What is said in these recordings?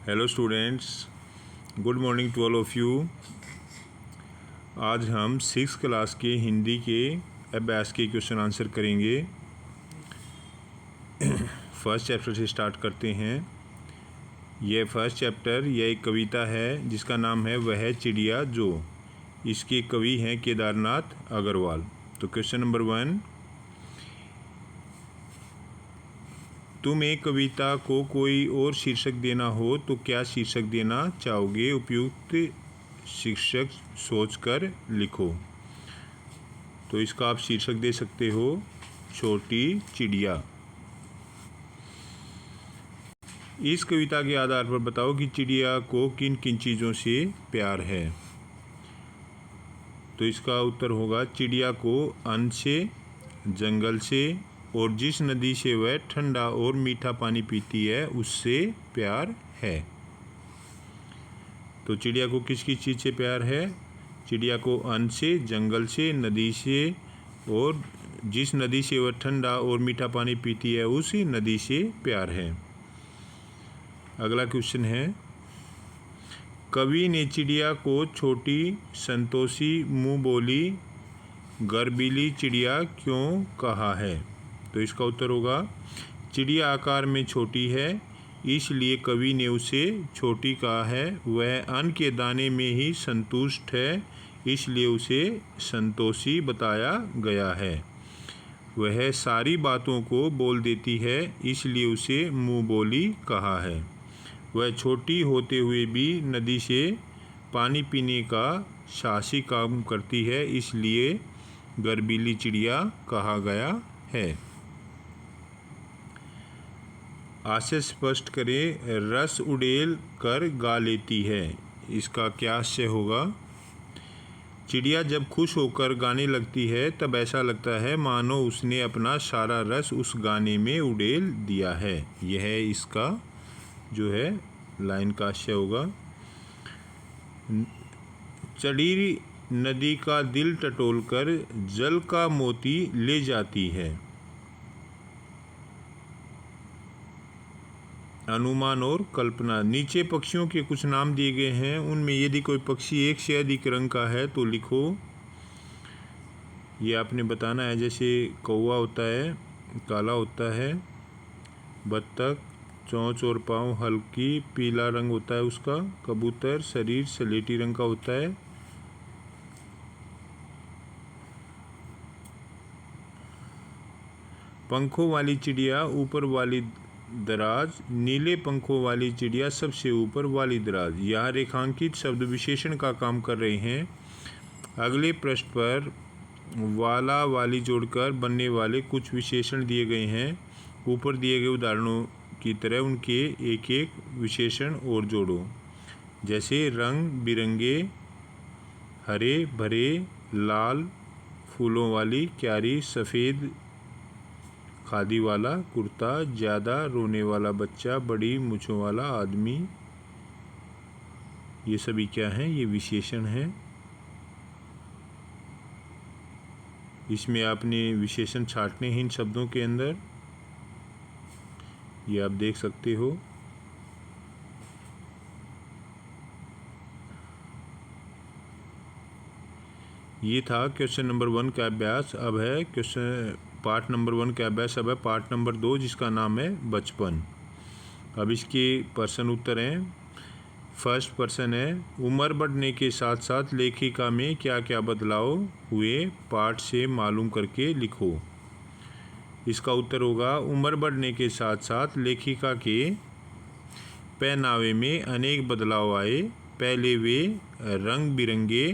Hello students, good morning to all of you. आज हम 6th class के हिंदी के अभ्यास के क्वेश्चन आंसर करेंगे। फर्स्ट चैप्टर से स्टार्ट करते हैं। यह फर्स्ट चैप्टर यह एक कविता है जिसका नाम है वह चिड़िया जो। इसके कवि हैं केदारनाथ अग्रवाल। तो क्वेश्चन नंबर 1, तुम एक कविता को कोई और शीर्षक देना हो तो क्या शीर्षक देना चाहोगे? उपयुक्त शीर्षक सोचकर लिखो। तो इसका आप शीर्षक दे सकते हो छोटी चिड़िया। इस कविता के आधार पर बताओ कि चिड़िया को किन किन चीज़ों से प्यार है। तो इसका उत्तर होगा चिड़िया को अन्न से, जंगल से और जिस नदी से वह ठंडा और मीठा पानी पीती है उससे प्यार है। तो चिड़िया को किस किस चीज़ से प्यार है? चिड़िया को अन्न से, जंगल से, नदी से और जिस नदी से वह ठंडा और मीठा पानी पीती है उस नदी से प्यार है। अगला क्वेश्चन है, कवि ने चिड़िया को छोटी, संतोषी, मुँह बोली, गर्वीली चिड़िया क्यों कहा है? तो इसका उत्तर होगा चिड़िया आकार में छोटी है इसलिए कवि ने उसे छोटी कहा है। वह अन्न के दाने में ही संतुष्ट है इसलिए उसे संतोषी बताया गया है। वह सारी बातों को बोल देती है इसलिए उसे मुँह बोली कहा है। वह छोटी होते हुए भी नदी से पानी पीने का साहसी काम करती है इसलिए गर्वीली चिड़िया कहा गया है। आशय स्पष्ट करें, रस उड़ेल कर गा लेती है। इसका क्या आशय होगा? चिड़िया जब खुश होकर गाने लगती है तब ऐसा लगता है मानो उसने अपना सारा रस उस गाने में उड़ेल दिया है। यह इसका जो है लाइन का आशय होगा। चढ़ी नदी का दिल टटोलकर जल का मोती ले जाती है। अनुमान और कल्पना। नीचे पक्षियों के कुछ नाम दिए गए हैं, उनमें यदि कोई पक्षी एक से अधिक रंग का है तो लिखो। ये आपने बताना है। जैसे कौवा होता है, काला होता है। बत्तख, चोंच और पाँव हल्की पीला रंग होता है उसका। कबूतर, शरीर सलेटी रंग का होता है। पंखों वाली चिड़िया ऊपर वाली दराज, नीले पंखों वाली चिड़िया सबसे ऊपर वाली दराज। यहाँ रेखांकित शब्द विशेषण का काम कर रहे हैं। अगले पृष्ठ पर वाला वाली जोड़कर बनने वाले कुछ विशेषण दिए गए हैं। ऊपर दिए गए उदाहरणों की तरह उनके एक एक विशेषण और जोड़ो। जैसे रंग बिरंगे, हरे भरे, लाल फूलों वाली क्यारी, सफ़ेद खादी वाला कुर्ता, ज़्यादा रोने वाला बच्चा, बड़ी मूँछों वाला आदमी। ये सभी क्या हैं? ये विशेषण हैं। इसमें आपने विशेषण छांटने हैं इन शब्दों के अंदर, ये आप देख सकते हो। ये था क्वेश्चन नंबर 1 का अभ्यास। अब है पार्ट नंबर 1 का अभ्यास। अब है पार्ट नंबर 2 जिसका नाम है बचपन। अब इसके प्रश्न उत्तर हैं। फर्स्ट प्रश्न है, उम्र बढ़ने के साथ साथ लेखिका में क्या क्या बदलाव हुए पाठ से मालूम करके लिखो। इसका उत्तर होगा उम्र बढ़ने के साथ साथ लेखिका के पहनावे में अनेक बदलाव आए। पहले वे रंग बिरंगे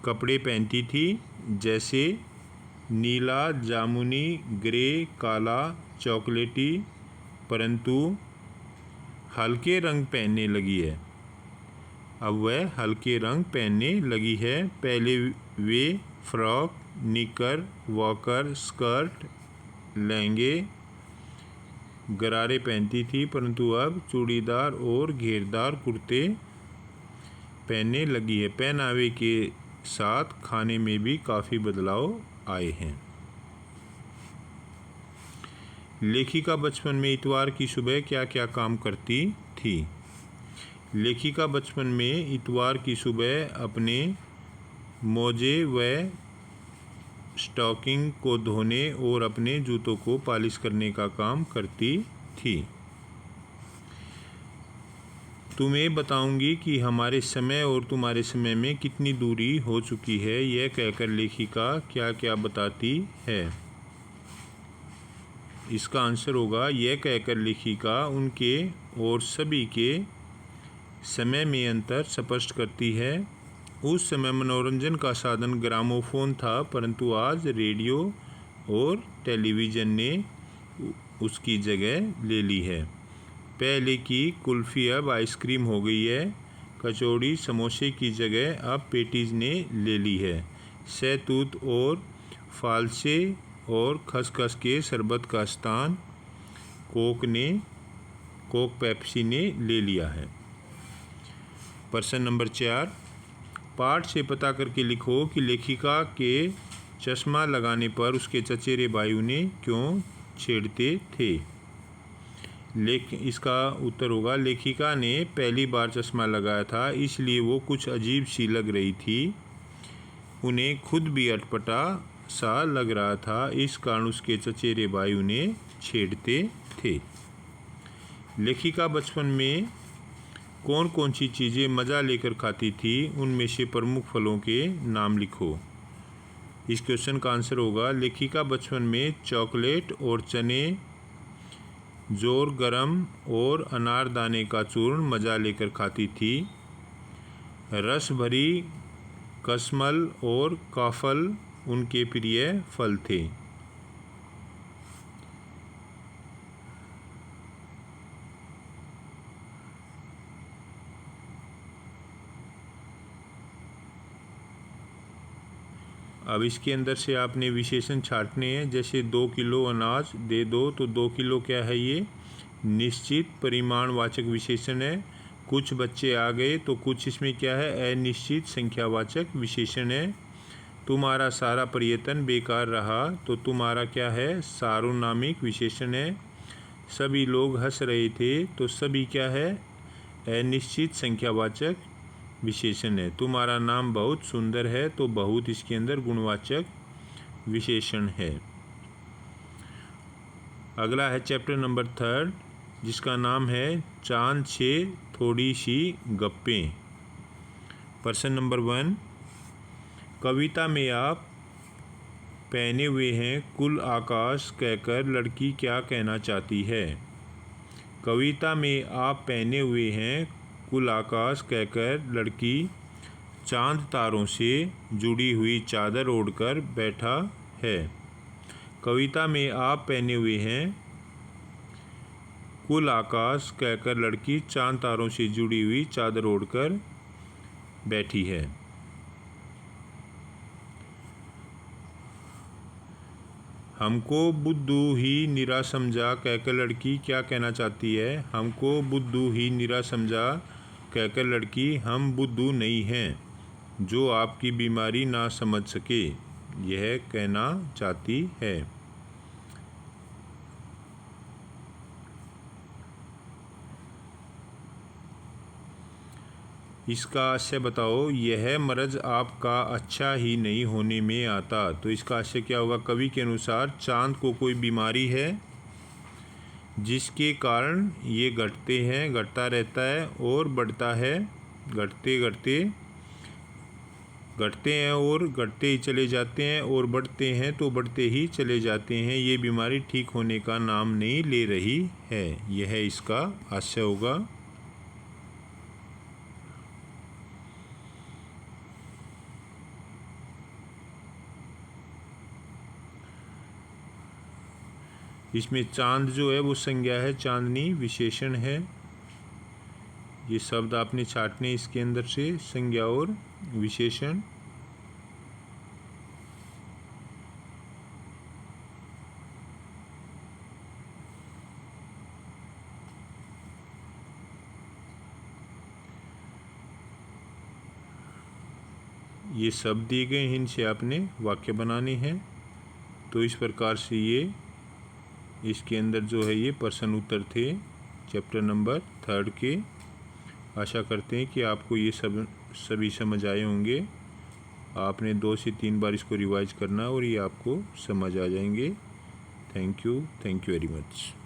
कपड़े पहनती थी, जैसे नीला, जामुनी, ग्रे, काला, चॉकलेटी, परंतु हल्के रंग पहनने लगी है। अब वह हल्के रंग पहनने लगी है। पहले वे फ्रॉक, निकर, वॉकर, स्कर्ट, लहंगे, गरारे पहनती थी, परंतु अब चूड़ीदार और घेरदार कुर्ते पहनने लगी है। पहनावे के साथ खाने में भी काफ़ी बदलाव आए हैं। लेखिका बचपन में इतवार की सुबह क्या क्या काम करती थी? लेखिका बचपन में इतवार की सुबह अपने मोजे व स्टॉकिंग को धोने और अपने जूतों को पॉलिश करने का काम करती थी। तुम्हें बताऊंगी कि हमारे समय और तुम्हारे समय में कितनी दूरी हो चुकी है, यह कहकर लेखिका क्या क्या बताती है। इसका आंसर होगा, यह कहकर लेखिका उनके और सभी के समय में अंतर स्पष्ट करती है। उस समय मनोरंजन का साधन ग्रामोफोन था, परंतु आज रेडियो और टेलीविज़न ने उसकी जगह ले ली है। पहले की कुल्फ़ी अब आइसक्रीम हो गई है। कचौड़ी समोसे की जगह अब पेटीज़ ने ले ली है। शहतूत और फालसे और खसखस के शरबत का स्थान कोक पेप्सी ने ले लिया है। प्रश्न नंबर 4, पाठ से पता करके लिखो कि लेखिका के चश्मा लगाने पर उसके चचेरे भाई उन्हें क्यों छेड़ते थे। इसका उत्तर होगा, लेखिका ने पहली बार चश्मा लगाया था, इसलिए वो कुछ अजीब सी लग रही थी। उन्हें खुद भी अटपटा सा लग रहा था, इस कारण उसके चचेरे भाई उन्हें छेड़ते थे। लेखिका बचपन में कौन कौन सी चीज़ें मज़ा लेकर खाती थी, उनमें से प्रमुख फलों के नाम लिखो। इस क्वेश्चन का आंसर होगा, लेखिका बचपन में चॉकलेट और चने, जोर गरम और अनारदाने का चूर्ण मज़ा लेकर खाती थी। रस भरी कसमल और काफल उनके प्रिय फल थे। अब इसके अंदर से आपने विशेषण छांटने हैं। जैसे 2 किलो अनाज दे दो, तो 2 किलो क्या है, ये निश्चित परिमाणवाचक विशेषण है। कुछ बच्चे आ गए, तो कुछ इसमें क्या है, अनिश्चित संख्यावाचक विशेषण है। तुम्हारा सारा प्रयत्न बेकार रहा, तो तुम्हारा क्या है, सार्वनामिक विशेषण है। सभी लोग हंस रहे थे, तो सभी क्या है, अनिश्चित संख्यावाचक विशेषण है। तुम्हारा नाम बहुत सुंदर है, तो बहुत इसके अंदर गुणवाचक विशेषण है। अगला है चैप्टर नंबर 3, जिसका नाम है चांद से थोड़ी सी गप्पें। प्रश्न नंबर 1, कविता में आप पहने हुए हैं कुल आकाश कहकर लड़की क्या कहना चाहती है। कविता में आप पहने हुए हैं कुल आकाश कहकर लड़की चांद तारों से जुड़ी हुई चादर ओढ़कर बैठा है। कविता में आप पहने हुए हैं कुल आकाश कहकर लड़की चांद तारों से जुड़ी हुई चादर ओढ़कर बैठी है। हमको बुद्धू ही निरा समझा कहकर लड़की क्या कहना चाहती है। हमको बुद्धू ही निरा समझा कहकर लड़की हम बुद्धू नहीं हैं जो आपकी बीमारी ना समझ सके, यह कहना चाहती है। इसका आशय बताओ, यह मर्ज आपका अच्छा ही नहीं होने में आता। तो इसका आशय क्या होगा, कवि के अनुसार चांद को कोई बीमारी है जिसके कारण ये घटता रहता है और बढ़ता है। घटते हैं और घटते ही चले जाते हैं, और बढ़ते हैं तो बढ़ते ही चले जाते हैं। ये बीमारी ठीक होने का नाम नहीं ले रही है, यह इसका आशय होगा। इसमें चांद जो है वो संज्ञा है, चांदनी विशेषण है। ये शब्द आपने छांटने इसके अंदर से, संज्ञा और विशेषण। ये शब्द दिए गए हैं, इनसे आपने वाक्य बनाने हैं। तो इस प्रकार से ये इसके अंदर जो है ये प्रश्न उत्तर थे चैप्टर नंबर 3 के। आशा करते हैं कि आपको ये सभी समझ आए होंगे। आपने 2 से 3 बार इसको रिवाइज करना और ये आपको समझ आ जाएंगे। Thank you very much.